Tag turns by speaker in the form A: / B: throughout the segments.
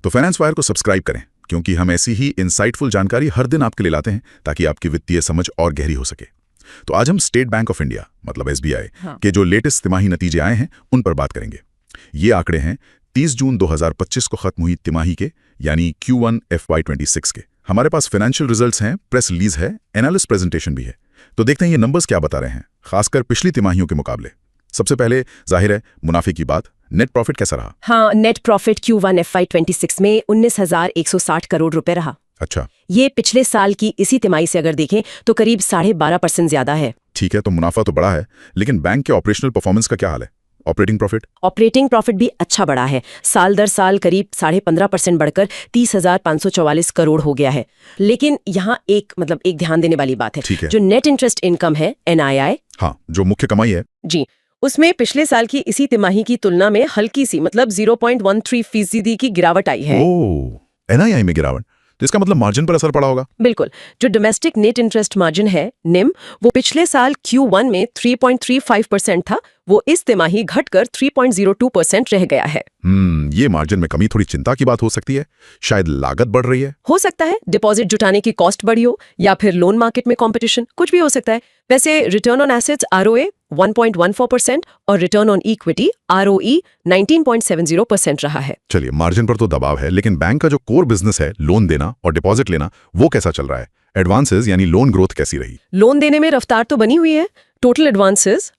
A: तो finance wire को subscribe करें, क्योंकि हम ऐसी ही इंसाइटफुल जानकारी हर दिन आपके लिए लाते हैं ताकि आपकी वित्तीय समझ और गहरी हो सके। तो आज हम स्टेट बैंक ऑफ इंडिया मतलब SBI के जो लेटेस्ट तिमाही नतीजे आए हैं उन पर बात करेंगे। ये आंकड़े हैं 30 जून 2025 को खत्म हुई तिमाही के, यानी Q1 FY26 के। हमारे पास फाइनेंशियल रिजल्ट्स हैं, प्रेस रिलीज है, एनालिस्ट प्रेजेंटेशन भी है। तो देखते हैं ये नंबर्स क्या बता रहे हैं, खासकर पिछली तिमाहियों के मुकाबले। सबसे पहले जाहिर है मुनाफे की बात। नेट प्रॉफिट कैसा रहा?
B: हाँ, नेट प्रॉफिट Q1 FY26 में 19,160 करोड़ रुपए रहा।
A: अच्छा,
B: ये पिछले साल की इसी तिमाही से अगर देखें तो करीब 12.5% ज्यादा है।
A: ठीक है, तो मुनाफा तो बड़ा है, लेकिन बैंक के ऑपरेशनल परफॉर्मेंस का क्या हाल है? ऑपरेटिंग प्रॉफिट भी अच्छा बढ़ा है। साल दर साल करीब 15.5% बढ़कर 30,544 करोड़ हो गया है। लेकिन यहाँ एक ध्यान देने वाली बात है, जो नेट इंटरेस्ट इनकम है NII, हाँ, जो मुख्य कमाई है
B: जी, उसमें पिछले साल की इसी तिमाही की तुलना में हल्की सी 0.13% की गिरावट आई है।
A: NII में गिरावट, तो इसका मतलब मार्जिन पर असर पड़ा होगा।
B: बिल्कुल, जो डोमेस्टिक नेट इंटरेस्ट मार्जिन है NIM, वो पिछले साल Q1 में 3.35% था, वो इस तिमाही घटकर 3.02% रह गया है।
A: ये मार्जिन में कमी थोड़ी चिंता की बात हो सकती है। शायद लागत बढ़ रही है।
B: हो सकता है डिपॉजिट जुटाने की कॉस्ट बढ़ी हो, या फिर लोन मार्केट में कंपटीशन, कुछ भी हो सकता है। वैसे रिटर्न ऑन एसेट्स ROA 1.14% और रिटर्न ऑन इक्विटी ROE 19.70% रहा है।
A: चलिए, मार्जिन पर तो दबाव है, लेकिन बैंक का जो कोर बिजनेस है, लोन देना और डिपॉजिट लेना, वो कैसा चल रहा है? एडवांसेस यानी लोन ग्रोथ कैसी रही?
B: लोन देने में रफ्तार तो बनी हुई है। टोटल एडवांसेस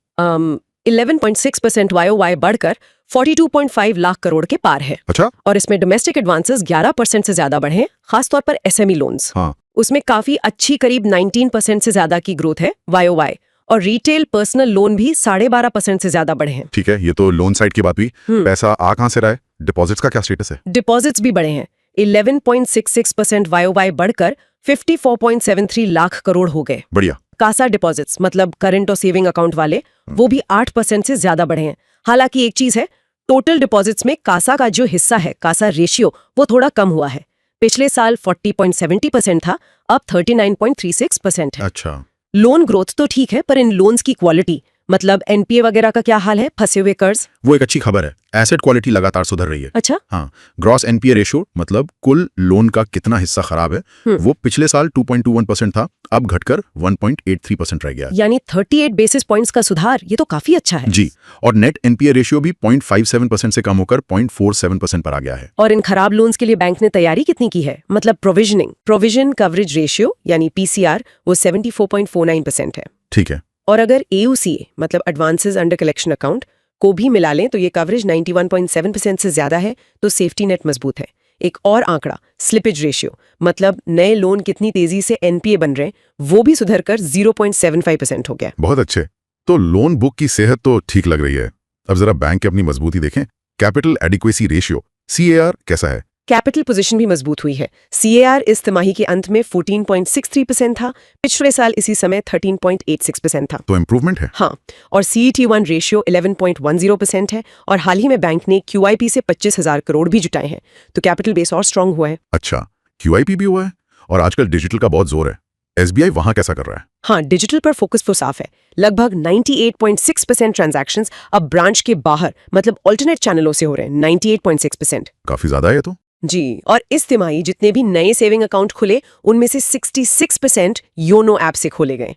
B: 11.6% YOY बढ़कर 42.5 लाख करोड़ के पार है।
A: अच्छा,
B: और इसमें डोमेस्टिक एडवांसेस 11% से ज्यादा बढ़े हैं, खासतौर पर SME लोन्स।
A: हाँ,
B: उसमें काफी अच्छी करीब 19% से ज्यादा की ग्रोथ है YOY। और रिटेल पर्सनल लोन भी 12.5% से ज्यादा बढ़े हैं।
A: ठीक है, ये तो लोन साइड की बात हुई। पैसा आ कहां से रहा है? डिपॉजिट्स का क्या स्टेटस है?
B: डिपॉजिट्स भी बढ़े हैं, 11.66% YOY बढ़कर 54.73 लाख करोड़ हो गए।
A: बढ़िया।
B: कासा डिपॉजिट्स मतलब करंट और सेविंग अकाउंट वाले, वो भी 8% से ज्यादा बढ़े हैं। हालांकि एक चीज है, टोटल डिपॉजिट्स में कासा का जो हिस्सा है, कासा रेशियो, वो थोड़ा कम हुआ है। पिछले साल 40.70% था, अब 39.36% है।
A: अच्छा,
B: लोन ग्रोथ तो ठीक है, पर इन लोन्स की क्वालिटी मतलब NPA वगैरह का क्या हाल है? फंसे हुए कर्ज,
A: वो एक अच्छी खबर है। एसेट क्वालिटी लगातार सुधर रही है।
B: अच्छा,
A: हाँ, ग्रॉस NPA रेशियो मतलब कुल लोन का कितना हिस्सा खराब है, वो पिछले साल 2.21% था, अब घटकर 1.83% रह गया।
B: यानी 38 बेसिस पॉइंट्स का सुधार, ये तो काफी अच्छा है।
A: जी, और नेट NPA रेशियो भी 0.57% से कम होकर 0.47% पर आ गया है।
B: और इन खराब लोन्स के लिए बैंक ने तैयारी कितनी की है? मतलब प्रोविजन कवरेज रेशियो यानी PCR, वो 74.49% है।
A: ठीक है।
B: और अगर AUCA मतलब एडवांसेस अंडर कलेक्शन अकाउंट को भी मिला लें तो ये कवरेज 91.7% से ज्यादा है, तो सेफ्टी नेट मजबूत है। एक और आंकड़ा स्लिपेज रेशियो मतलब नए लोन कितनी तेजी से NPA बन रहे हैं, वो भी सुधरकर 0.75% हो गया।
A: बहुत अच्छे। तो लोन बुक की सेहत तो ठीक लग रही है। अब जरा बैंक की अपनी मजबूती देखें। कैपिटल एडिक्वेसी रेशियो CAR कैसा है?
B: कैपिटल पोजीशन भी मजबूत हुई है। CAR इस तिमाही के अंत में 14.63% था, पिछले साल इसी समय 13.86% था।
A: तो इम्प्रूवमेंट है।
B: हाँ, और CET1 रेशियो 11.10% है, और हाल ही में बैंक ने QIP से 25,000 करोड़ भी जुटाए हैं, तो कैपिटल बेस और स्ट्रांग हुआ है।
A: अच्छा, QIP भी हुआ है। और आजकल डिजिटल का बहुत जोर है। SBI वहां कैसा कर रहा है?
B: हाँ, डिजिटल पर फोकस तो साफ है। लगभग 98.6% ट्रांजैक्शंस अब ब्रांच के बाहर मतलब ऑल्टरनेट चैनलों से हो रहे हैं। 98.6%।
A: काफी ज्यादा है तो।
B: जी, और इस तिमाही जितने भी नए सेविंग अकाउंट खुले, उनमें से 66% योनो ऐप से खोले गए।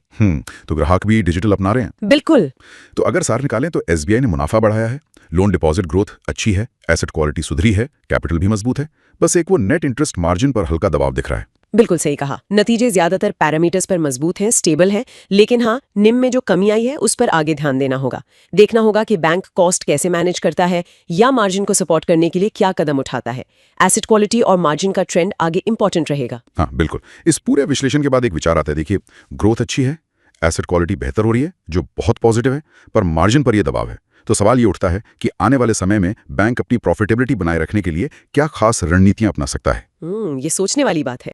A: तो ग्राहक भी डिजिटल अपना रहे हैं।
B: बिल्कुल।
A: तो अगर सार निकालें तो SBI ने मुनाफा बढ़ाया है, लोन डिपॉजिट ग्रोथ अच्छी है, एसेट क्वालिटी सुधरी है, कैपिटल भी मजबूत है। बस एक वो नेट इंटरेस्ट मार्जिन पर हल्का दबाव दिख रहा है।
B: बिल्कुल सही कहा। नतीजे ज्यादातर पैरामीटर्स पर मजबूत हैं, स्टेबल हैं, लेकिन हाँ, निम में जो कमी आई है उस पर आगे ध्यान देना होगा। देखना होगा कि बैंक कॉस्ट कैसे मैनेज करता है या मार्जिन को सपोर्ट करने के लिए क्या कदम उठाता है। एसेट क्वालिटी और मार्जिन का ट्रेंड आगे इंपॉर्टेंट रहेगा।
A: हाँ बिल्कुल। इस पूरे विश्लेषण के बाद एक विचार आता है। देखिए, ग्रोथ अच्छी है, एसेट क्वालिटी बेहतर हो रही है, जो बहुत पॉजिटिव है, पर मार्जिन पर यह दबाव है। तो सवाल ये उठता है कि आने वाले समय में बैंक अपनी प्रॉफिटेबिलिटी बनाए रखने के लिए क्या खास रणनीतियां अपना सकता है?
B: ये सोचने वाली बात है।